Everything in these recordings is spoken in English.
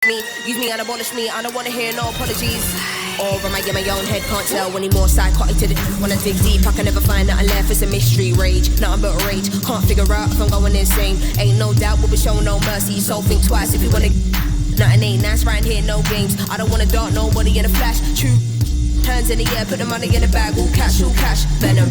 me, use me and abolish me. I don't wanna hear no apologies. Or am I in my own head? Can't tell anymore. Psychotic to the wanna dig deep. I can never find nothing left. It's a mystery. Rage, nothing but rage. Can't figure out if I'm going insane. Ain't no doubt we'll be showing no mercy. So think twice if you wanna. Nothing ain't nice right here, no games. I don't wanna dart nobody in a flash. True. Hands in the air, put the money in the bag. All cash, venom.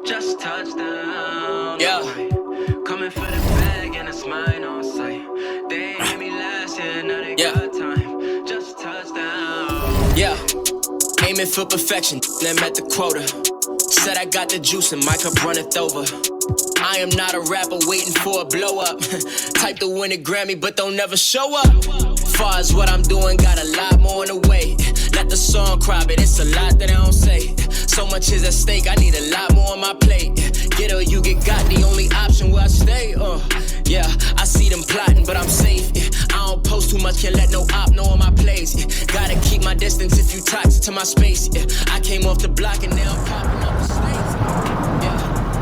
Just touchdown. Yeah. Coming for the bag and it's mine on sight. They ain't hear me last year, now they got time. Just touchdown. Yeah. Aiming for perfection, then met the quota. Said I got the juice and my cup runneth over. I am not a rapper waiting for a blow up. Type to win a Grammy, but don't never show up. Far as what I'm doing, got a lot more in the way. Let the song cry, but it's a lot that I don't say. So much is at stake, I need a lot more on my plate. Get or you get got, the only option where I stay. Yeah, I see them plotting, but I'm safe. I don't post too much, can't let no op know on my place. Gotta keep my distance if you toxic to my space. I came off the block and now I'm popping up the stakes. Yeah,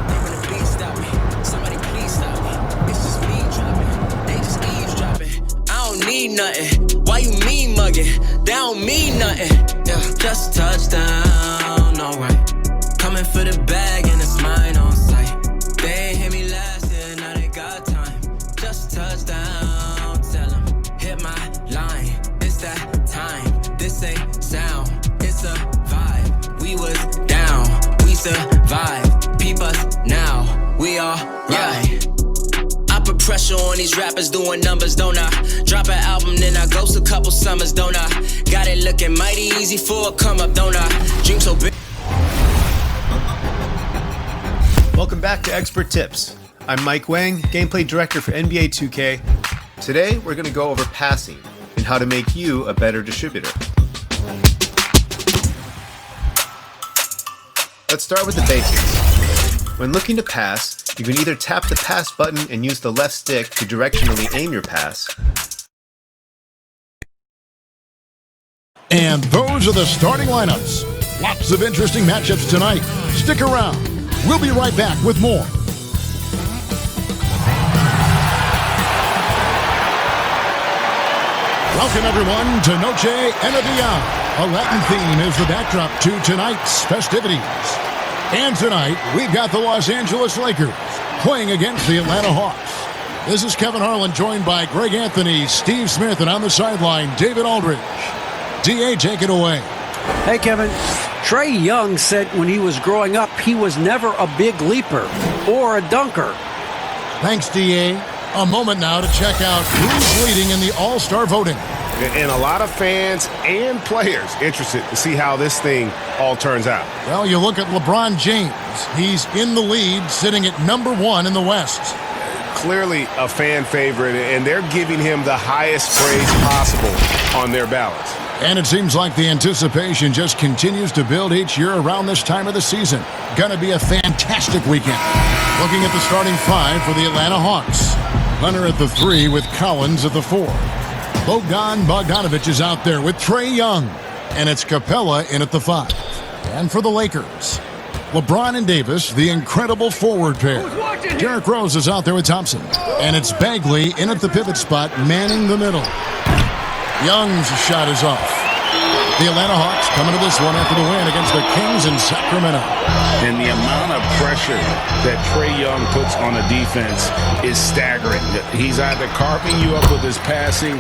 they wanna please stop me. Somebody please stop me. It's just me dropping, they just eavesdropping. I don't need nothing. Why you mean mugging? They don't mean nothing. Yeah, just touchdown, alright. Coming for the bag and it's mine on sight. They ain't hear me last year, now they got time. Just touchdown, tell them, hit my line. It's that time, this ain't sound, it's a vibe. We was down, we survived. Peep us now, we all right. I put pressure on these rappers doing numbers, don't I? Drop an album, then I ghost a couple summers, don't I? Got it looking mighty easy for a come up, don't I? Dream so big. Welcome back to Expert Tips. I'm Mike Wang, gameplay director for NBA 2K. Today, we're going to go over passing and how to make you a better distributor. Let's start with the basics. When looking to pass, you can either tap the pass button and use the left stick to directionally aim your pass. And those are the starting lineups. Lots of interesting matchups tonight. Stick around. We'll be right back with more. Welcome, everyone, to Noche and Beyond. A Latin theme is the backdrop to tonight's festivities. And tonight, we've got the Los Angeles Lakers playing against the Atlanta Hawks. This is Kevin Harlan, joined by Greg Anthony, Steve Smith, and on the sideline, David Aldridge. D.A., take it away. Hey, Kevin. Trae Young said when he was growing up, he was never a big leaper or a dunker. Thanks, D.A. A moment now to check out who's leading in the All-Star voting. And a lot of fans and players interested to see how this thing all turns out. Well, you look at LeBron James. He's in the lead, sitting at number 1 in the West. Clearly a fan favorite, and they're giving him the highest praise possible on their ballots. And it seems like the anticipation just continues to build each year around this time of the season. Gonna be a fantastic weekend. Looking at the starting 5 for the Atlanta Hawks. Hunter at the 3 with Collins at the 4. Bogdan Bogdanovic is out there with Trae Young. And it's Capella in at the 5. And for the Lakers, LeBron and Davis, the incredible forward pair. Derrick Rose is out there with Thompson. And it's Bagley in at the pivot spot, manning the middle. Young's shot is off. The Atlanta Hawks coming to this one after the win against the Kings in Sacramento. And the amount of pressure that Trae Young puts on the defense is staggering. He's either carving you up with his passing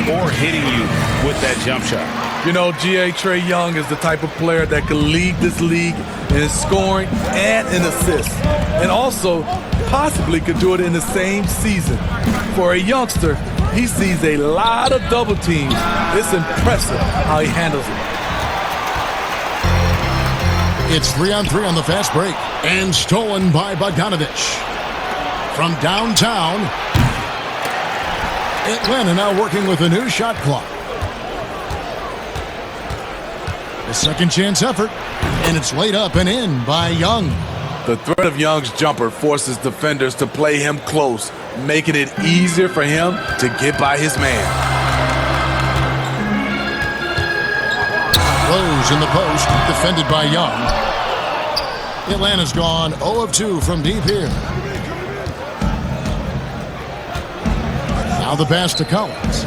or hitting you with that jump shot. You know, Trae Young is the type of player that could lead this league in scoring and in assists. And also possibly could do it in the same season. For a youngster, he sees a lot of double teams. It's impressive how he handles it. It's 3-on-3 on the fast break and stolen by Bogdanovic. from downtown. Atlanta now working with a new shot clock. A second chance effort, and it's laid up and in by Young. The threat of Young's jumper forces defenders to play him close, making it easier for him to get by his man. Rose in the post, defended by Young. Atlanta's gone 0 of 2 from deep here. Now the pass to Collins.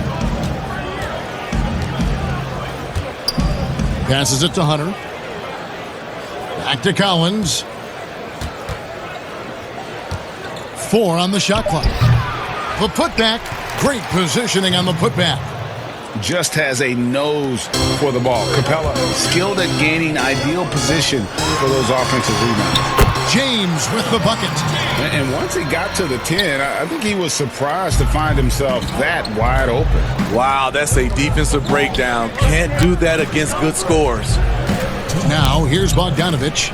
Passes it to Hunter. Back to Collins. 4 on the shot clock. The putback. Great positioning on the putback. Just has a nose for the ball. Capella skilled at gaining ideal position for those offensive rebounds. James with the bucket. And once he got to the 10, I think he was surprised to find himself that wide open. Wow, that's a defensive breakdown. Can't do that against good scores. Now, here's Bogdanovich.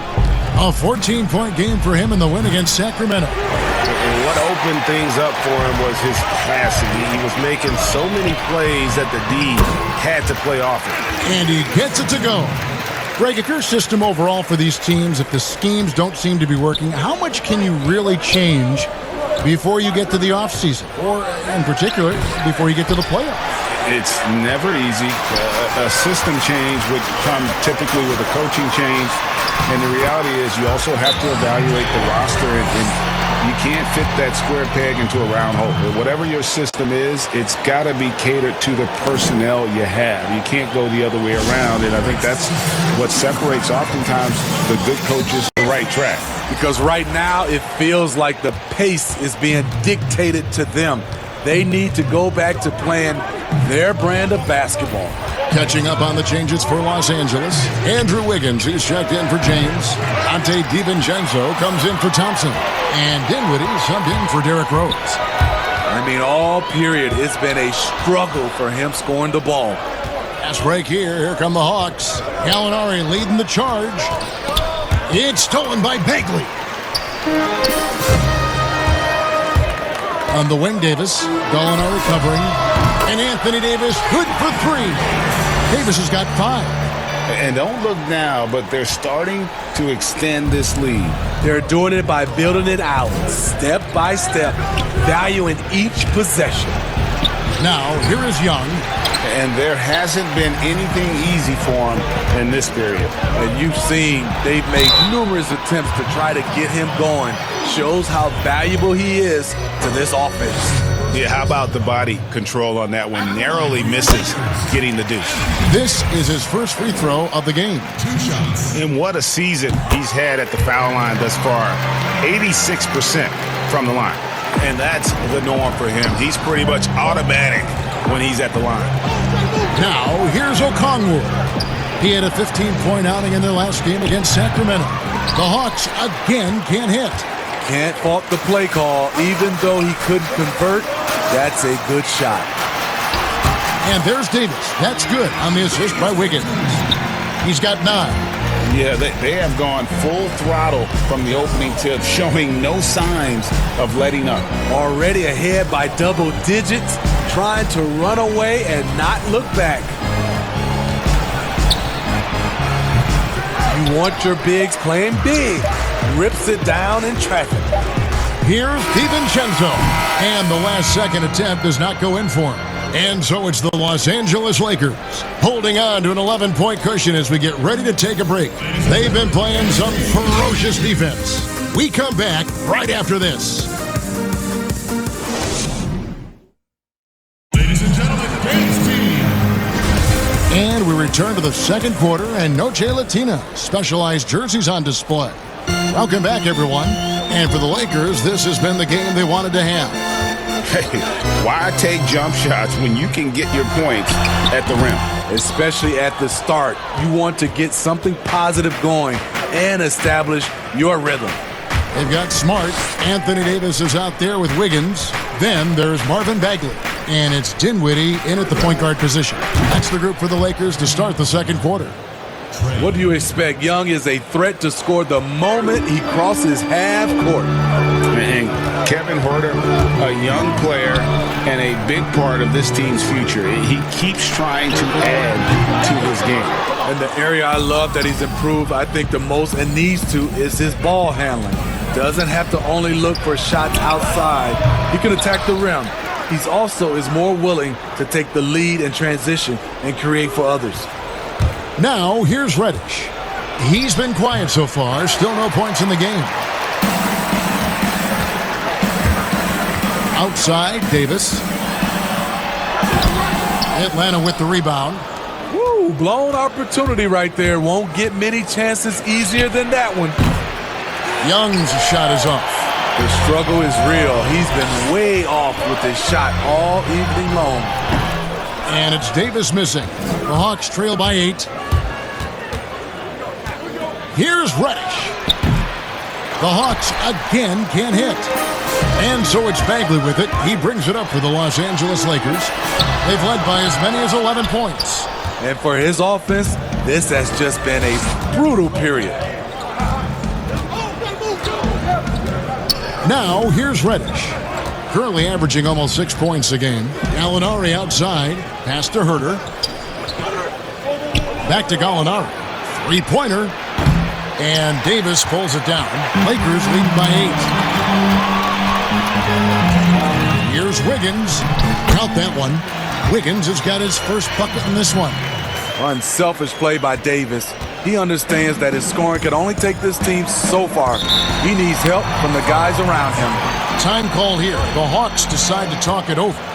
A 14-point game for him in the win against Sacramento. And what opened things up for him was his passing. He was making so many plays that the D had to play off it. And he gets it to go. Greg, if your system overall for these teams, if the schemes don't seem to be working, how much can you really change before you get to the offseason? Or, in particular, before you get to the playoffs? It's never easy. A system change would come typically with a coaching change. And the reality is you also have to evaluate the roster, and you can't fit that square peg into a round hole. But whatever your system is, it's got to be catered to the personnel you have. You can't go the other way around, and I think that's what separates oftentimes the good coaches from the right track. Because right now it feels like the pace is being dictated to them. They need to go back to playing their brand of basketball. Catching up on the changes for Los Angeles, Andrew Wiggins, who's checked in for James. Dante DiVincenzo comes in for Thompson. And Dinwiddie subbed in for Derrick Rose. I mean, all period, it's been a struggle for him scoring the ball. Fast break here. Here come the Hawks. Gallinari leading the charge. It's stolen by Bagley. On the wing, Davis. Gallinari covering. And Anthony Davis, good for 3. Davis has got 5. And don't look now, but they're starting to extend this lead. They're doing it by building it out, step by step, valuing each possession. Now, here is Young. And there hasn't been anything easy for him in this period. And you've seen they've made numerous attempts to try to get him going. Shows how valuable he is to this offense. Yeah, how about the body control on that one? Narrowly misses getting the deuce. This is his first free throw of the game. 2 shots. And what a season he's had at the foul line thus far. 86% from the line. And that's the norm for him. He's pretty much automatic when he's at the line. Now, here's Okongwu. He had a 15-point outing in their last game against Sacramento. The Hawks again can't hit. Can't fault the play call. Even though he couldn't convert, that's a good shot. And there's Davis. That's good on the assist by Wiggins. He's got 9. Yeah, they have gone full throttle from the opening tip, showing no signs of letting up. Already ahead by double digits, trying to run away and not look back. You want your bigs playing big. Rips it down in traffic. Here's DiVincenzo. And the last second attempt does not go in for him. And so it's the Los Angeles Lakers holding on to an 11-point cushion as we get ready to take a break. They've been playing some ferocious defense. We come back right after this. Ladies and gentlemen, Games Team. And we return to the second quarter, and Noche Latina specialized jerseys on display. Welcome back, everyone. And for the Lakers, this has been the game they wanted to have. Hey, why take jump shots when you can get your points at the rim? Especially at the start. You want to get something positive going and establish your rhythm. They've got Smart. Anthony Davis is out there with Wiggins. Then there's Marvin Bagley. And it's Dinwiddie in at the point guard position. That's the group for the Lakers to start the second quarter. What do you expect? Young is a threat to score the moment he crosses half court. And Kevin Huerter, a young player and a big part of this team's future. He keeps trying to add to his game. And the area I love that he's improved, I think the most and needs to, is his ball handling. Doesn't have to only look for shots outside. He can attack the rim. He's also is more willing to take the lead in transition and create for others. Now, here's Reddish. He's been quiet so far. Still no points in the game. Outside, Davis. Atlanta with the rebound. Woo, blown opportunity right there. Won't get many chances easier than that one. Young's shot is off. The struggle is real. He's been way off with his shot all evening long. And it's Davis missing. The Hawks trail by 8. Here's Reddish. The Hawks again can't hit. And so it's Bagley with it. He brings it up for the Los Angeles Lakers. They've led by as many as 11 points. And for his offense, this has just been a brutal period. Now, here's Reddish. Currently averaging almost 6 points a game. Gallinari outside. Pass to Huerter. Back to Gallinari. Three-pointer. And Davis pulls it down. Lakers lead by 8. Here's Wiggins. Count that one. Wiggins has got his first bucket in this one. Unselfish play by Davis. He understands that his scoring can only take this team so far. He needs help from the guys around him. Time call here. The Hawks decide to talk it over.